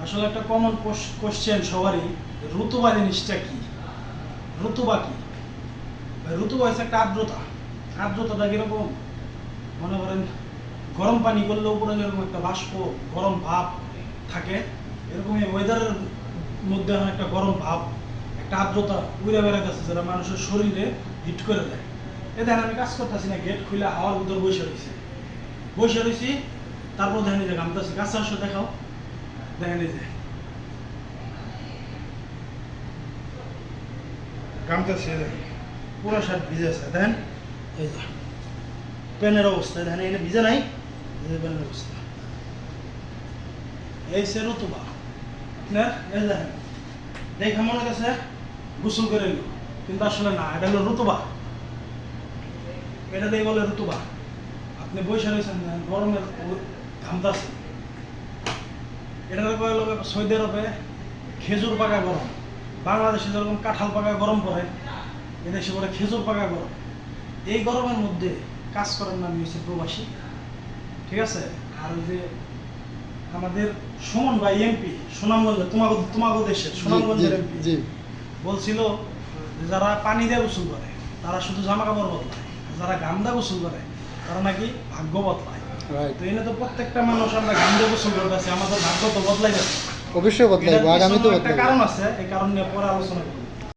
আসলে একটা common question সবারই, ঋতুবা জিনিসটা কি? ঋতুবা কি? ঋতুবা হচ্ছে একটা আর্দ্রতা। আর্দ্রতাটা কিরকম? মনে করেন গরম পানি করলে উপরে যেরকম একটা বাষ্প গরম ভাব থাকে, এরকম এই ওয়েদারের মধ্যে এখন একটা গরম ভাব, একটা আর্দ্রতা উড়ে বেড়াতেছে, যেটা মানুষের শরীরে হিট করে দেয়। এ দেখেন আমি কাজ করতেছি না, গেট খুলে হাওয়ার ভিতর বসে রয়েছি, তারপর দেখেন এই যে ঘামতেছি। কাছে আসো, দেখাও, দেখেন এই যে ঘামতেছি, দেখেন পুরো শার্ট ভিজে আছে, দেখেন এই যে প্যানের অবস্থা, দেখেন এখানে ভিজে নাই, এই যে প্যানের অবস্থা। এই সে ঋতুবা আপনার, এই দেখেন দেখে মনে গেছে গোসল করে এলো, কিন্তু আসলে না, এটা হলো ঋতুবা। এটা দিয়ে বলে ঋতুবা। আপনি বসে রয়েছেন গরমের ঘামতাছে, এটা কয়ে লোক সৌদি আরবে খেজুর পাকা গরম। বাংলাদেশে যেরকম কাঁঠাল পাকা গরম পড়ে, এদেশে পড়ে খেজুর পাকা গরম। এই গরমের মধ্যে কাজ করার নাম হচ্ছে প্রবাসী, ঠিক আছে? আর ওই যে আমাদের সুমন ভাই এমপি সুনামগঞ্জ, তোমাগো দেশের সুনামগঞ্জের এমপি বলছিল যে যারা পানি দিয়ে গোসল করে তারা শুধু জামা কাপড় বদলায়, যারা গাম দিয়ে গোসল করে তারা নাকি ভাগ্য বদলায়। তো এনে তো প্রত্যেকটা মানুষ আমরা গাম দিয়ে গোসল করতেছি, আমাদের ভাগ্য তো বদলাই যাচ্ছে। অবশ্যই বদলাইবো, আগামী তো একটা কারণ আছে, এই কারণ নিয়ে পরে আলোচনা করবো।